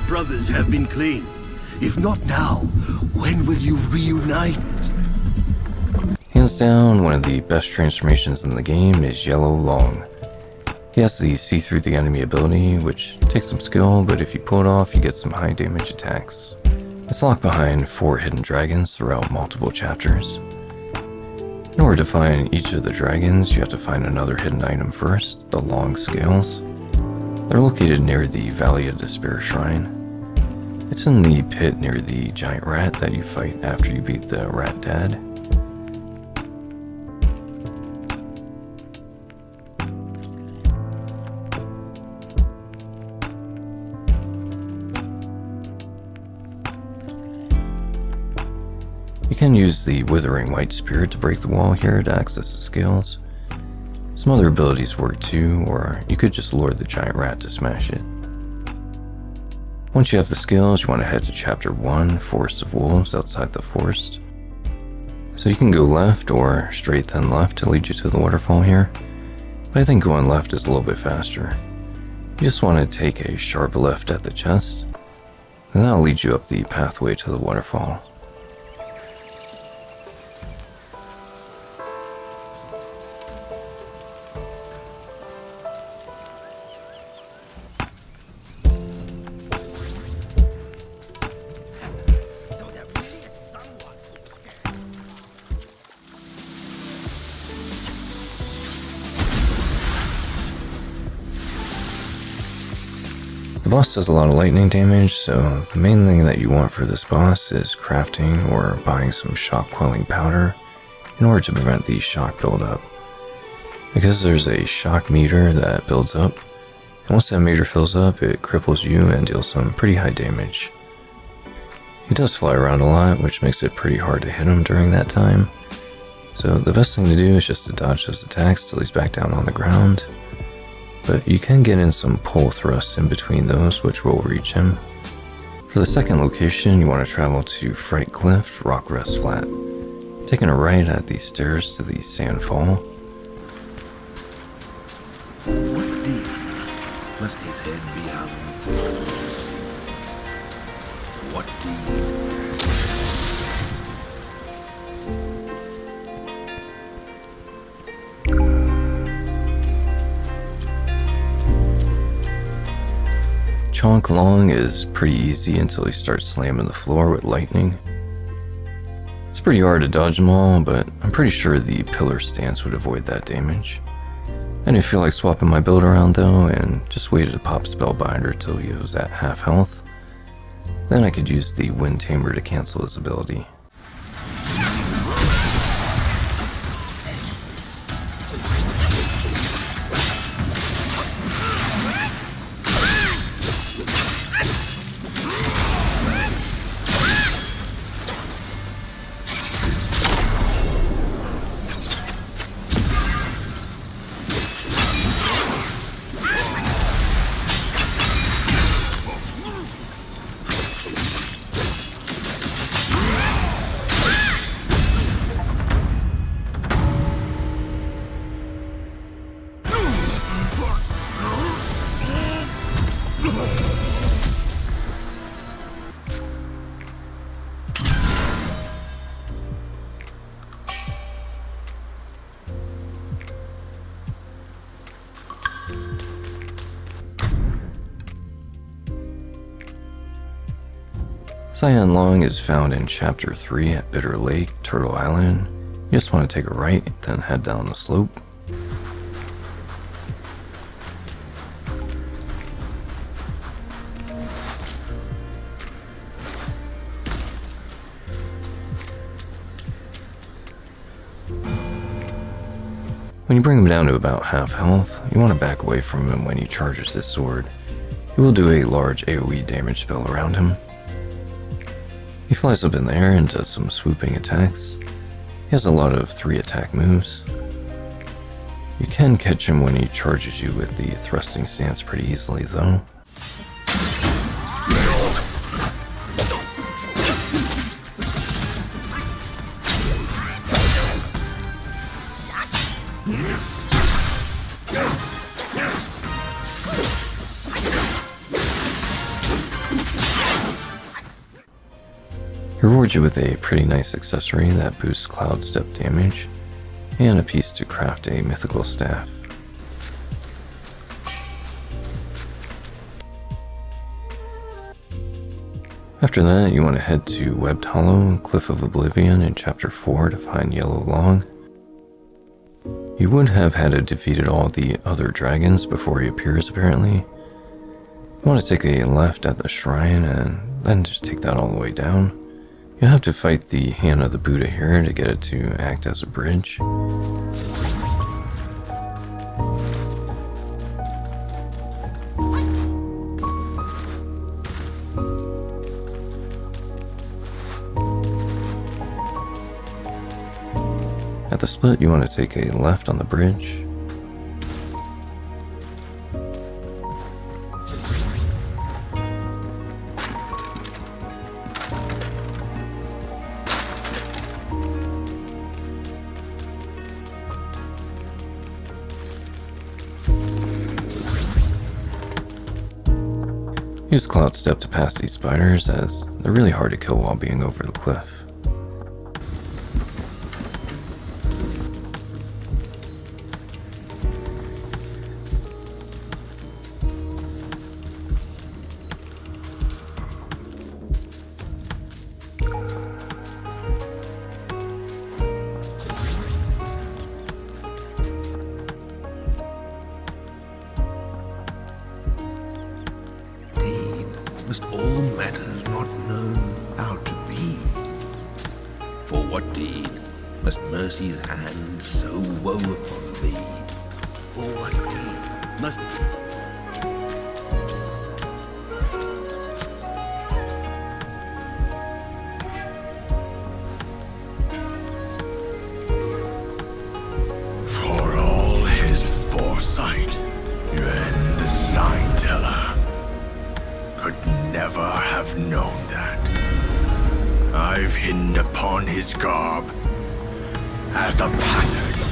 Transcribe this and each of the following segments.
brothers have been claimed. If not now, when will you reunite? Hands down, one of the best transformations in the game is Cyan Loong. He has the see through the enemy ability, which takes some skill, but if you pull it off, you get some high damage attacks. It's locked behind 4 hidden dragons throughout multiple chapters. In order to find each of the dragons, you have to find another hidden item first, the long scales. They're located near the Valley of Despair Shrine. It's in the pit near the giant rat that you fight after you beat the rat dad. You can use the Withering White Spirit to break the wall here to access the scales. Some other abilities work too, or you could just lure the giant rat to smash it. Once you have the scales, you want to head to Chapter 1, Forest of Wolves, outside the forest. So you can go left or straight then left to lead you to the waterfall here, but I think going left is a little bit faster. You just want to take a sharp left at the chest, and that'll lead you up the pathway to the waterfall. The boss does a lot of lightning damage, so the main thing that you want for this boss is crafting or buying some shock quelling powder in order to prevent the shock buildup. Because there's a shock meter that builds up, and once that meter fills up, it cripples you and deals some pretty high damage. He does fly around a lot, which makes it pretty hard to hit him during that time, so the best thing to do is just to dodge those attacks till he's back down on the ground. But you can get in some pole thrusts in between those, which will reach him. For the second location, you want to travel to Fright Cliff, Rock Rest Flat. Taking a right at the stairs to the Sand Fall. What deed must his head be out of its What deed? Cyan Loong is pretty easy until he starts slamming the floor with lightning. It's pretty hard to dodge them all, but I'm pretty sure the pillar stance would avoid that damage. I didn't feel like swapping my build around though, and just waited to pop Spellbinder till he was at half health. Then I could use the Wind Tamer to cancel his ability. Cyan Loong is found in Chapter 3 at Bitter Lake, Turtle Island. You just want to take a right, then head down the slope. When you bring him down to about half health, you want to back away from him when he charges his sword. He will do a large AoE damage spell around him. He flies up in the air and does some swooping attacks. He has a lot of 3 attack moves. You can catch him when he charges you with the thrusting stance pretty easily though. He rewards you with a pretty nice accessory that boosts cloud step damage, and a piece to craft a mythical staff. After that, you want to head to Webbed Hollow, Cliff of Oblivion in Chapter 4 to find Cyan Loong. You would have had to defeated all the other dragons before he appears apparently. You want to take a left at the shrine and then just take that all the way down. You'll have to fight the hand of the Buddha here to get it to act as a bridge. At the split, you want to take a left on the bridge. Use Cloud Step to pass these spiders, as they're really hard to kill while being over the cliff. Must all matters not known how to be. For what deed must mercy's hand so woe upon thee? For what deed must... For all his foresight, Yuan the sign teller could never have known that. I've hidden upon his garb as a pattern.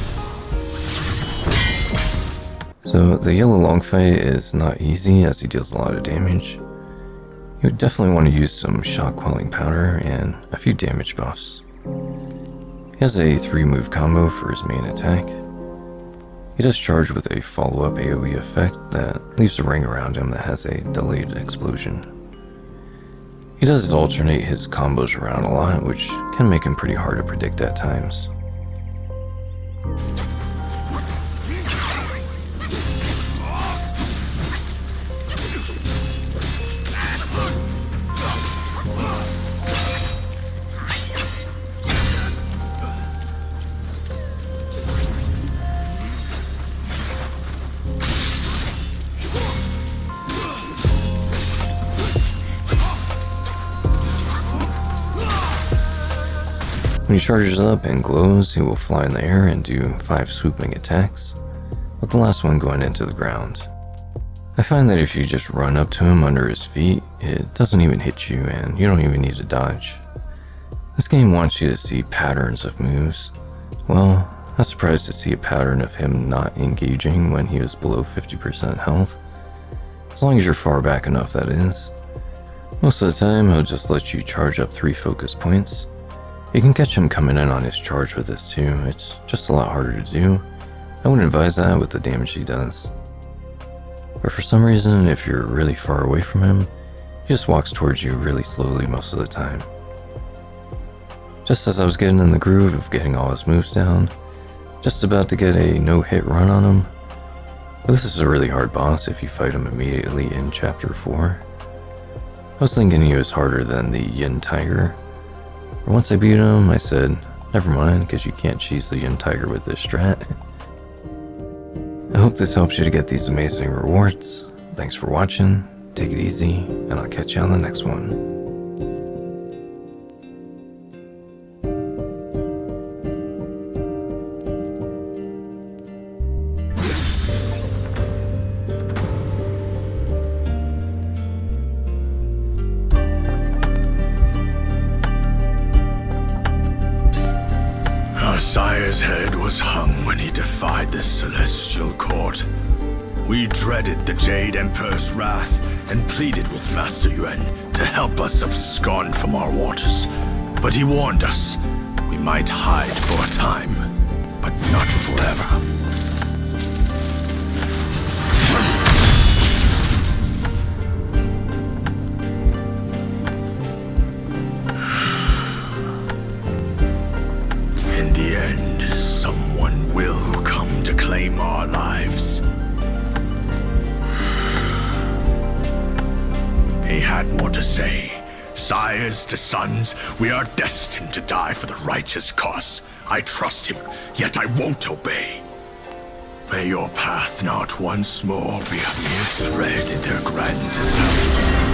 So the Cyan Loong fight is not easy as he deals a lot of damage. You would definitely want to use some shock quelling powder and a few damage buffs. He has a 3-move combo for his main attack. He does charge with a follow-up AoE effect that leaves a ring around him that has a delayed explosion. He does alternate his combos around a lot, which can make him pretty hard to predict at times. When he charges up and glows, he will fly in the air and do 5 swooping attacks, with the last one going into the ground. I find that if you just run up to him under his feet, it doesn't even hit you and you don't even need to dodge. This game wants you to see patterns of moves. Well, I was surprised to see a pattern of him not engaging when he was below 50% health. As long as you're far back enough, that is. Most of the time, he'll just let you charge up 3 focus points. You can catch him coming in on his charge with this too, it's just a lot harder to do. I wouldn't advise that with the damage he does. But for some reason, if you're really far away from him, he just walks towards you really slowly most of the time. Just as I was getting in the groove of getting all his moves down, just about to get a no-hit run on him. But this is a really hard boss if you fight him immediately in Chapter 4. I was thinking he was harder than the Yin Tiger. But once I beat him, I said, never mind, because you can't cheese the Yin Tiger with this strat. I hope this helps you to get these amazing rewards. Thanks for watching, take it easy, and I'll catch you on the next one. Our sire's head was hung when he defied the celestial court. We dreaded the Jade Emperor's wrath and pleaded with Master Yuan to help us abscond from our waters. But he warned us. We might hide for a time, but not forever. In the end, someone will come to claim our lives. He had more to say. Sires to sons, we are destined to die for the righteous cause. I trust him, yet I won't obey. May your path not once more be a mere thread in their grand design.